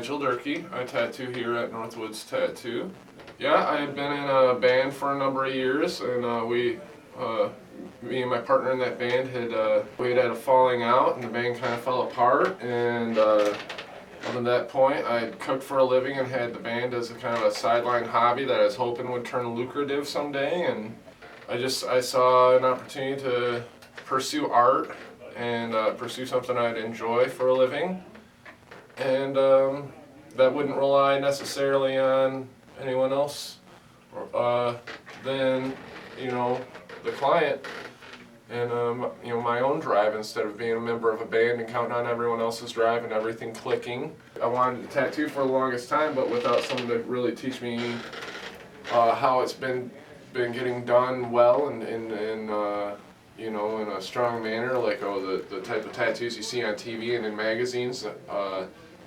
Jill Durkee. I tattoo here at Northwoods Tattoo. Yeah, I had been in a band for a number of years, and me and my partner in that band had a falling out, and the band kind of fell apart. And up to that point, I had cooked for a living and had the band as a kind of a sideline hobby that I was hoping would turn lucrative someday. And I saw an opportunity to pursue art and pursue something I'd enjoy for a living, and that wouldn't rely necessarily on anyone else than the client, and my own drive instead of being a member of a band and counting on everyone else's drive and everything clicking. I wanted to tattoo for the longest time, but without someone to really teach me how it's been getting done well and in a strong manner, like the type of tattoos you see on TV and in magazines.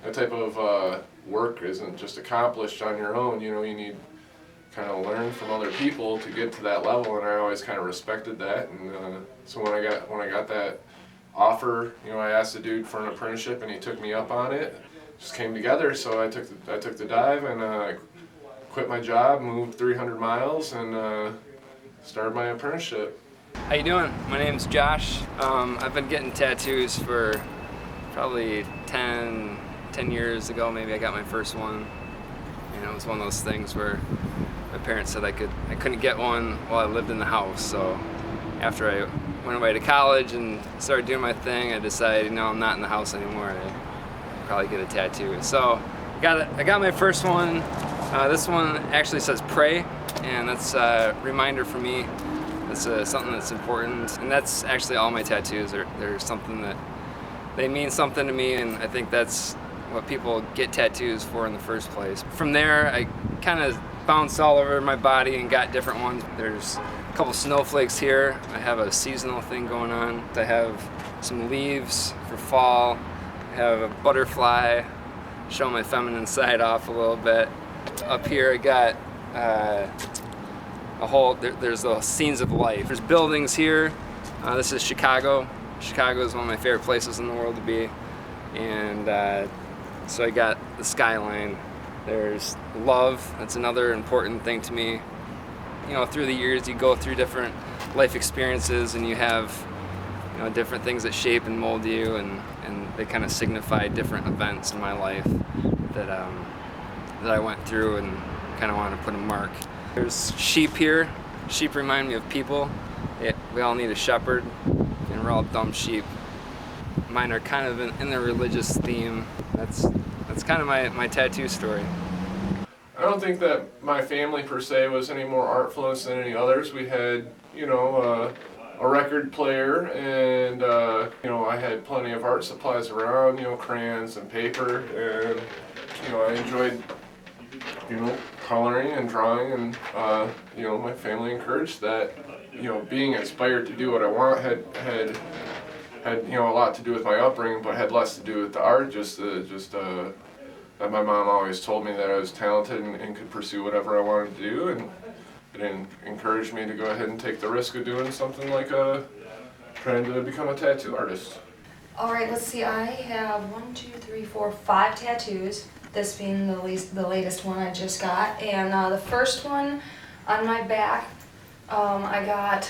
That type of work isn't just accomplished on your own. You need kind of learn from other people to get to that level, and I always kind of respected that. And so when I got that offer, I asked the dude for an apprenticeship, and he took me up on it. Just came together, so I took the dive and quit my job, moved 300 miles, and started my apprenticeship. How you doing? My name's Josh. I've been getting tattoos for probably 10 years ago. Maybe I got my first one. It was one of those things where my parents said I couldn't get one while I lived in the house. So after I went away to college and started doing my thing, I decided, I'm not in the house anymore. I'd probably get a tattoo. So I got my first one. This one actually says pray, and that's a reminder for me. It's something that's important, and that's actually all my tattoos. They're something that they mean something to me, and I think that's what people get tattoos for in the first place. From there, I kind of bounced all over my body and got different ones. There's a couple snowflakes here. I have a seasonal thing going on. I have some leaves for fall. I have a butterfly, show my feminine side off a little bit. Up here I got there's the scenes of life. There's buildings here. This is Chicago. Chicago is one of my favorite places in the world to be. And so I got the skyline. There's love. That's another important thing to me. Through the years you go through different life experiences, and you have different things that shape and mold you, and they kind of signify different events in my life that I went through and kind of wanted to put a mark. There's sheep here. Sheep remind me of people. We all need a shepherd, and we're all dumb sheep. Mine are kind of in the religious theme. That's kind of my tattoo story. I don't think that my family per se was any more art influenced than any others. We had, a record player, and I had plenty of art supplies around, crayons and paper, and I enjoyed coloring and drawing, and my family encouraged that. Being inspired to do what I want had a lot to do with my upbringing, but had less to do with the art. Just that my mom always told me that I was talented and could pursue whatever I wanted to do, and it encouraged me to go ahead and take the risk of doing something like trying to become a tattoo artist. All right, let's see. I have 5 tattoos. This being the latest one I just got, and the first one on my back I got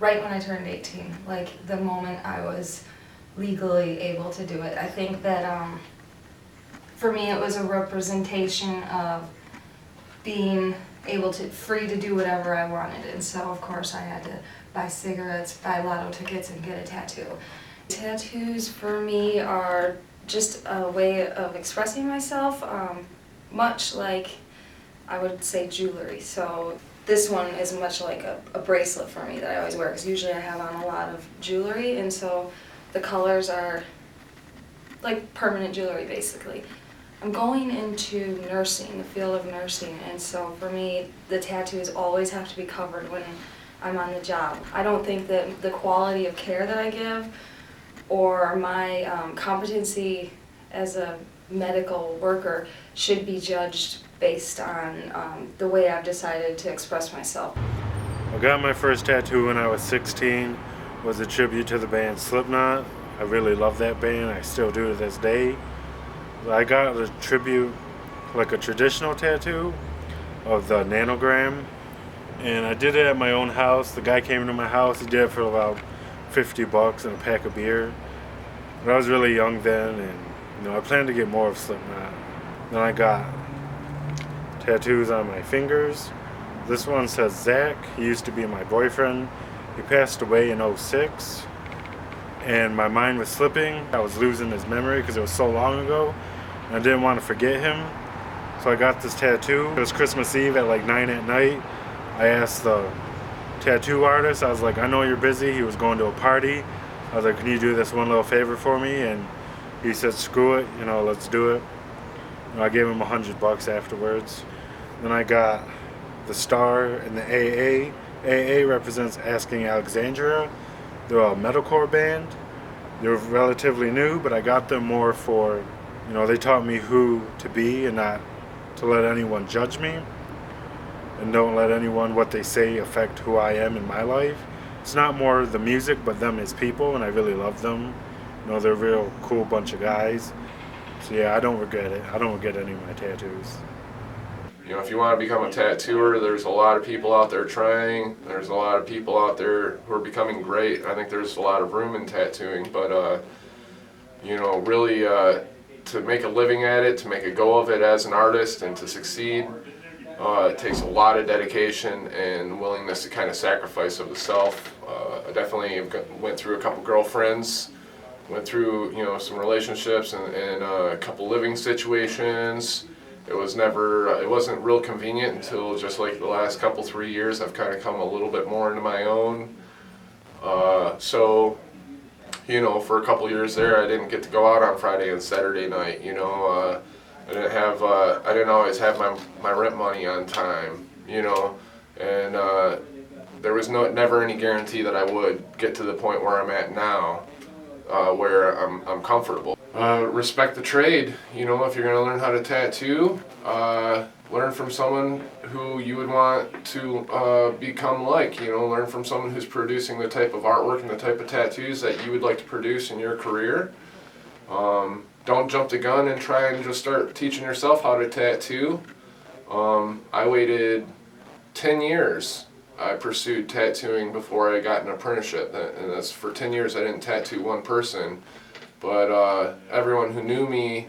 right when I turned 18, like the moment I was legally able to do it. I think that for me it was a representation of being free to do whatever I wanted, and so of course I had to buy cigarettes, buy lotto tickets, and get a tattoo. Tattoos for me are just a way of expressing myself, much like I would say jewelry. So this one is much like a bracelet for me that I always wear, because usually I have on a lot of jewelry, and so the colors are like permanent jewelry basically. I'm going into nursing, the field of nursing, and so for me the tattoos always have to be covered when I'm on the job. I don't think that the quality of care that I give or my competency as a medical worker should be judged based on the way I've decided to express myself. I got my first tattoo when I was 16. It was a tribute to the band Slipknot. I really love that band. I still do to this day. I got a tribute, like a traditional tattoo of the nanogram, and I did it at my own house. The guy came to my house. He did it for about $50 and a pack of beer. But I was really young then, and I planned to get more of Slipknot. Then I got tattoos on my fingers. This one says Zach. He used to be my boyfriend. He passed away in '06, and my mind was slipping. I was losing his memory because it was so long ago, and I didn't want to forget him. So I got this tattoo. It was Christmas Eve at like 9 at night. I asked the tattoo artist, I was like, I know you're busy. He was going to a party. I was like, can you do this one little favor for me? And he said, screw it, let's do it. I gave him $100 afterwards. Then I got the star and the AA. AA represents Asking Alexandria. They're a metalcore band. They're relatively new, but I got them more for, they taught me who to be and not to let anyone judge me. And don't let anyone, what they say, affect who I am in my life. It's not more the music, but them as people, and I really love them. They're a real cool bunch of guys. So yeah, I don't regret it. I don't regret any of my tattoos. If you want to become a tattooer, there's a lot of people out there trying. There's a lot of people out there who are becoming great. I think there's a lot of room in tattooing, but really to make a living at it, to make a go of it as an artist and to succeed, it takes a lot of dedication and willingness to kind of sacrifice of the self. I definitely went through a couple girlfriends, went through some relationships and a couple living situations. It wasn't real convenient until just like the last couple 3 years. I've kind of come a little bit more into my own. For a couple years there, I didn't get to go out on Friday and Saturday night. I didn't always have my rent money on time. And there was never any guarantee that I would get to the point where I'm at now, where I'm comfortable. Respect the trade. If you're going to learn how to tattoo, learn from someone who you would want to become like. Learn from someone who's producing the type of artwork and the type of tattoos that you would like to produce in your career. Don't jump the gun and try and just start teaching yourself how to tattoo. I waited 10 years. I pursued tattooing before I got an apprenticeship, and that's for 10 years I didn't tattoo one person. But everyone who knew me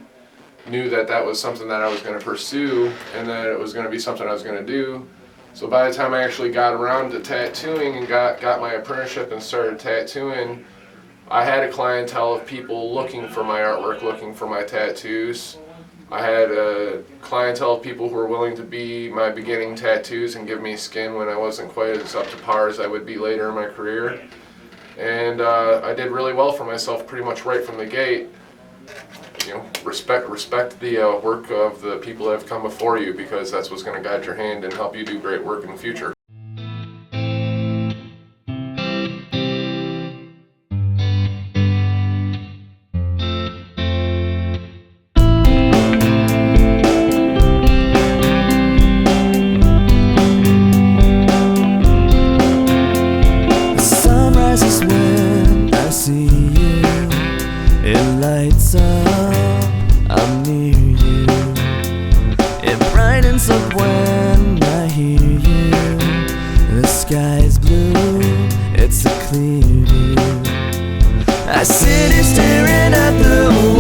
knew that was something that I was going to pursue and that it was going to be something I was going to do. So by the time I actually got around to tattooing and got my apprenticeship and started tattooing, I had a clientele of people looking for my artwork, looking for my tattoos. I had a clientele of people who were willing to be my beginning tattoos and give me skin when I wasn't quite as up to par as I would be later in my career. And I did really well for myself pretty much right from the gate. Respect the work of the people that have come before you, because that's what's going to guide your hand and help you do great work in the future. I'm near you. It brightens up when I hear you. The sky's blue, it's a clear view. I sit here staring at the